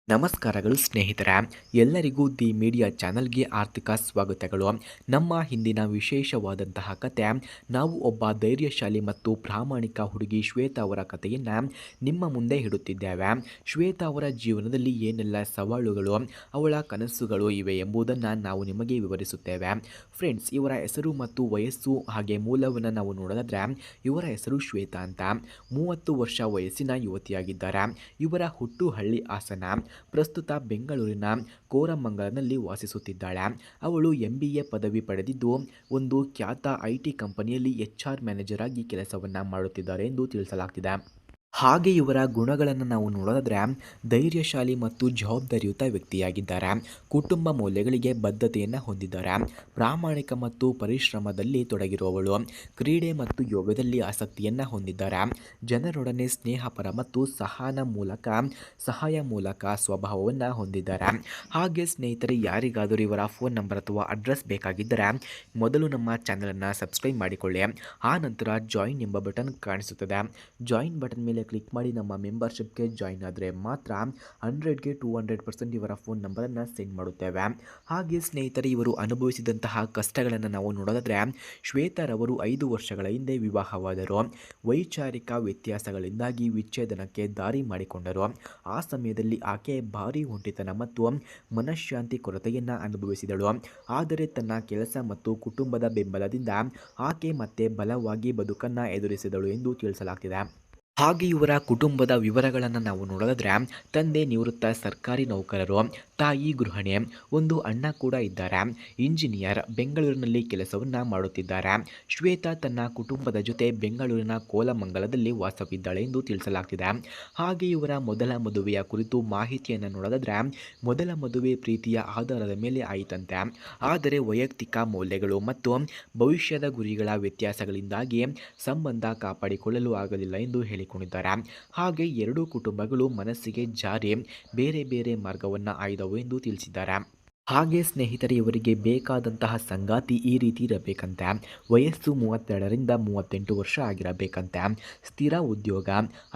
ನಮಸ್ಕಾರಗಳು ಸ್ನೇಹಿತರೆ, ಎಲ್ಲರಿಗೂ ದಿ ಮೀಡಿಯಾ ಚಾನಲ್ಗೆ ಆರ್ಥಿಕ ಸ್ವಾಗತಗಳು. ನಮ್ಮ ಹಿಂದಿನ ವಿಶೇಷವಾದಂತಹ ಕತೆ, ನಾವು ಒಬ್ಬ ಧೈರ್ಯಶಾಲಿ ಮತ್ತು ಪ್ರಾಮಾಣಿಕ ಹುಡುಗಿ ಶ್ವೇತಾ ಅವರ ಕಥೆಯನ್ನು ನಿಮ್ಮ ಮುಂದೆ ಇಡುತ್ತಿದ್ದೇವೆ. ಶ್ವೇತಾ ಅವರ ಜೀವನದಲ್ಲಿ ಏನೆಲ್ಲ ಸವಾಲುಗಳು, ಅವಳ ಕನಸುಗಳು ಇವೆ ಎಂಬುದನ್ನು ನಾವು ನಿಮಗೆ ವಿವರಿಸುತ್ತೇವೆ. ಫ್ರೆಂಡ್ಸ್, ಇವರ ಹೆಸರು ಮತ್ತು ವಯಸ್ಸು ಹಾಗೆ ಮೂಲವನ್ನು ನಾವು ನೋಡೋದಾದರೆ, ಇವರ ಹೆಸರು ಶ್ವೇತಾ ಅಂತ. 30 ವರ್ಷ ವಯಸ್ಸಿನ ಯುವತಿಯಾಗಿದ್ದಾರೆ. ಇವರ ಹುಟ್ಟುಹಳ್ಳಿ ಹಾಸನ. ಪ್ರಸ್ತುತ ಬೆಂಗಳೂರಿನ ಕೋರಮಂಗಲದಲ್ಲಿ ವಾಸಿಸುತ್ತಿದ್ದಾಳೆ. ಅವಳು MBA ಪದವಿ ಪಡೆದಿದ್ದು ಒಂದು ಖ್ಯಾತ IT ಕಂಪನಿಯಲ್ಲಿ HR ಮ್ಯಾನೇಜರ್ ಆಗಿ ಕೆಲಸವನ್ನು ಮಾಡುತ್ತಿದ್ದಾರೆ ಎಂದು ತಿಳಿಸಲಾಗ್ತಿದೆ. ಹಾಗೆ ಇವರ ಗುಣಗಳನ್ನು ನಾವು ನೋಡೋದಾದರೆ, ಧೈರ್ಯಶಾಲಿ ಮತ್ತು ಜವಾಬ್ದಾರಿಯುತ ವ್ಯಕ್ತಿಯಾಗಿದ್ದಾರೆ. ಕುಟುಂಬ ಮೌಲ್ಯಗಳಿಗೆ ಬದ್ಧತೆಯನ್ನು ಹೊಂದಿದ್ದಾರೆ. ಪ್ರಾಮಾಣಿಕ ಮತ್ತು ಪರಿಶ್ರಮದಲ್ಲಿ ತೊಡಗಿರುವವಳು. ಕ್ರೀಡೆ ಮತ್ತು ಯೋಗದಲ್ಲಿ ಆಸಕ್ತಿಯನ್ನು ಹೊಂದಿದ್ದಾರೆ. ಜನರೊಡನೆ ಸ್ನೇಹಪರ ಮತ್ತು ಸಹಾಯ ಮೂಲಕ ಸ್ವಭಾವವನ್ನು ಹೊಂದಿದ್ದಾರೆ. ಹಾಗೆ ಸ್ನೇಹಿತರೆ, ಯಾರಿಗಾದರೂ ಇವರ ಫೋನ್ ನಂಬರ್ ಅಥವಾ ಅಡ್ರೆಸ್ ಬೇಕಾಗಿದ್ದರೆ ಮೊದಲು ನಮ್ಮ ಚಾನಲನ್ನು ಸಬ್ಸ್ಕ್ರೈಬ್ ಮಾಡಿಕೊಳ್ಳಿ. ಆ ನಂತರ ಜಾಯಿನ್ ಎಂಬ ಬಟನ್ ಕಾಣಿಸುತ್ತದೆ. ಜಾಯಿನ್ ಬಟನ್ ಮೇಲೆ ಕ್ಲಿಕ್ ಮಾಡಿ ನಮ್ಮ ಮೆಂಬರ್ಶಿಪ್ಗೆ ಜಾಯಿನ್ ಆದರೆ ಮಾತ್ರ 100ಗೆ 200% ಇವರ ಫೋನ್ ನಂಬರನ್ನು ಸೆಂಡ್ ಮಾಡುತ್ತೇವೆ. ಹಾಗೆ ಸ್ನೇಹಿತರೆ, ಇವರು ಅನುಭವಿಸಿದಂತಹ ಕಷ್ಟಗಳನ್ನು ನಾವು ನೋಡೋದಾದರೆ, ಶ್ವೇತಾರವರು 5 ವರ್ಷಗಳ ಹಿಂದೆ ವಿವಾಹವಾದರು. ವೈಚಾರಿಕ ವ್ಯತ್ಯಾಸಗಳಿಂದಾಗಿ ವಿಚ್ಛೇದನಕ್ಕೆ ದಾರಿ ಮಾಡಿಕೊಂಡರು. ಆ ಸಮಯದಲ್ಲಿ ಆಕೆ ಭಾರಿ ಒಂಟಿತನ ಮತ್ತು ಮನಃಶಾಂತಿ ಕೊರತೆಯನ್ನು ಅನುಭವಿಸಿದಳು. ಆದರೆ ತನ್ನ ಕೆಲಸ ಮತ್ತು ಕುಟುಂಬದ ಬೆಂಬಲದಿಂದ ಆಕೆ ಮತ್ತೆ ಬಲವಾಗಿ ಬದುಕನ್ನು ಎದುರಿಸಿದಳು ಎಂದು ತಿಳಿಸಲಾಗ್ತಿದೆ. ಹಾಗೆ ಇವರ ಕುಟುಂಬದ ವಿವರಗಳನ್ನು ನಾವು ನೋಡೋದಾದರೆ, ತಂದೆ ನಿವೃತ್ತ ಸರ್ಕಾರಿ ನೌಕರರು, ತಾಯಿ ಗೃಹಿಣಿ, ಒಂದು ಅಣ್ಣ ಕೂಡ ಇದ್ದಾರೆ, ಇಂಜಿನಿಯರ್, ಬೆಂಗಳೂರಿನಲ್ಲಿ ಕೆಲಸವನ್ನು ಮಾಡುತ್ತಿದ್ದಾರೆ. ಶ್ವೇತಾ ತನ್ನ ಕುಟುಂಬದ ಜೊತೆ ಬೆಂಗಳೂರಿನ ಕೋಲಮಂಗಲದಲ್ಲಿ ವಾಸವಿದ್ದಾಳೆ ಎಂದು ತಿಳಿಸಲಾಗ್ತಿದೆ. ಹಾಗೆ ಇವರ ಮೊದಲ ಮದುವೆಯ ಕುರಿತು ಮಾಹಿತಿಯನ್ನು ನೋಡೋದಾದರೆ, ಮೊದಲ ಮದುವೆ ಪ್ರೀತಿಯ ಆಧಾರದ ಮೇಲೆ ಆಯಿತಂತೆ. ಆದರೆ ವೈಯಕ್ತಿಕ ಮೌಲ್ಯಗಳು ಮತ್ತು ಭವಿಷ್ಯದ ಗುರಿಗಳ ವ್ಯತ್ಯಾಸಗಳಿಂದಾಗಿ ಸಂಬಂಧ ಕಾಪಾಡಿಕೊಳ್ಳಲು ಆಗಲಿಲ್ಲ ಎಂದು ಹೇಳಿಕೊಂಡಿದ್ದಾರೆ. ಹಾಗೆ ಎರಡೂ ಕುಟುಂಬಗಳು ಮನಸ್ಸಿಗೆ ಜಾರಿ ಬೇರೆ ಬೇರೆ ಮಾರ್ಗವನ್ನು ಆಯ್ದವು ಎಂದು ತಿಳಿಸಿದ್ದಾರೆ. ಹಾಗೆ ಸ್ನೇಹಿತರೆ, ಇವರಿಗೆ ಬೇಕಾದಂತಹ ಸಂಗಾತಿ ಈ ರೀತಿ ಇರಬೇಕಂತೆ. ವಯಸ್ಸು 32ರಿಂದ 38 ವರ್ಷ ಆಗಿರಬೇಕಂತೆ. ಸ್ಥಿರ ಉದ್ಯೋಗ,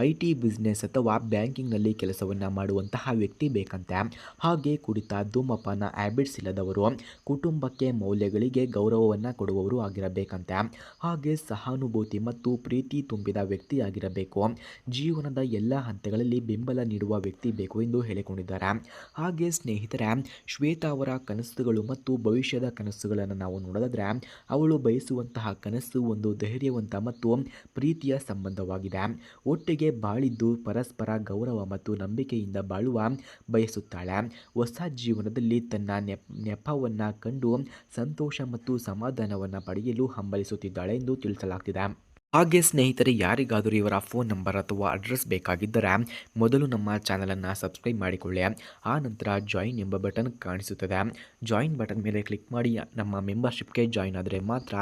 IT ಬಿಸ್ನೆಸ್ ಅಥವಾ ಬ್ಯಾಂಕಿಂಗ್ನಲ್ಲಿ ಕೆಲಸವನ್ನು ಮಾಡುವಂತಹ ವ್ಯಕ್ತಿ ಬೇಕಂತೆ. ಹಾಗೆ ಕುಡಿತ, ಧೂಮಪಾನ ಹ್ಯಾಬಿಟ್ಸ್ ಇಲ್ಲದವರು, ಕುಟುಂಬಕ್ಕೆ ಮೌಲ್ಯಗಳಿಗೆ ಗೌರವವನ್ನು ಕೊಡುವವರು ಆಗಿರಬೇಕಂತೆ. ಹಾಗೆ ಸಹಾನುಭೂತಿ ಮತ್ತು ಪ್ರೀತಿ ತುಂಬಿದ ವ್ಯಕ್ತಿಯಾಗಿರಬೇಕು. ಜೀವನದ ಎಲ್ಲ ಹಂತಗಳಲ್ಲಿ ಬೆಂಬಲ ನೀಡುವ ವ್ಯಕ್ತಿ ಬೇಕು ಎಂದು ಹೇಳಿಕೊಂಡಿದ್ದಾರೆ. ಹಾಗೆ ಸ್ನೇಹಿತರೆ, ಶ್ವೇತಾ ಅವರ ಕನಸುಗಳು ಮತ್ತು ಭವಿಷ್ಯದ ಕನಸುಗಳನ್ನು ನಾವು ನೋಡೋದಾದರೆ, ಅವಳು ಬಯಸುವಂತಹ ಕನಸು ಒಂದು ಧೈರ್ಯವಂತ ಮತ್ತು ಪ್ರೀತಿಯ ಸಂಬಂಧವಾಗಿದೆ. ಒಟ್ಟಿಗೆ ಬಾಳಿದ್ದು ಪರಸ್ಪರ ಗೌರವ ಮತ್ತು ನಂಬಿಕೆಯಿಂದ ಬಾಳುವ ಬಯಸುತ್ತಾಳೆ. ಹೊಸ ಜೀವನದಲ್ಲಿ ತನ್ನ ನೆಪವನ್ನು ಕಂಡು ಸಂತೋಷ ಮತ್ತು ಸಮಾಧಾನವನ್ನು ಪಡೆಯಲು ಹಂಬಲಿಸುತ್ತಿದ್ದಾಳೆ ಎಂದು ತಿಳಿಸಲಾಗ್ತಿದೆ. ಹಾಗೆ ಸ್ನೇಹಿತರೆ, ಯಾರಿಗಾದರೂ ಇವರ ಫೋನ್ ನಂಬರ್ ಅಥವಾ ಅಡ್ರೆಸ್ ಬೇಕಾಗಿದ್ದರೆ ಮೊದಲು ನಮ್ಮ ಚಾನಲನ್ನು ಸಬ್ಸ್ಕ್ರೈಬ್ ಮಾಡಿಕೊಳ್ಳಿ. ಆ ನಂತರ ಜಾಯಿನ್ ಎಂಬ ಬಟನ್ ಕಾಣಿಸುತ್ತದೆ. ಜಾಯಿನ್ ಬಟನ್ ಮೇಲೆ ಕ್ಲಿಕ್ ಮಾಡಿ ನಮ್ಮ ಮೆಂಬರ್ಶಿಪ್ಗೆ ಜಾಯಿನ್ ಆದರೆ ಮಾತ್ರ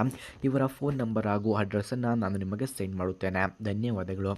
ಇವರ ಫೋನ್ ನಂಬರ್ ಹಾಗೂ ಅಡ್ರೆಸ್ಸನ್ನು ನಾನು ನಿಮಗೆ ಸೆಂಡ್ ಮಾಡುತ್ತೇನೆ. ಧನ್ಯವಾದಗಳು.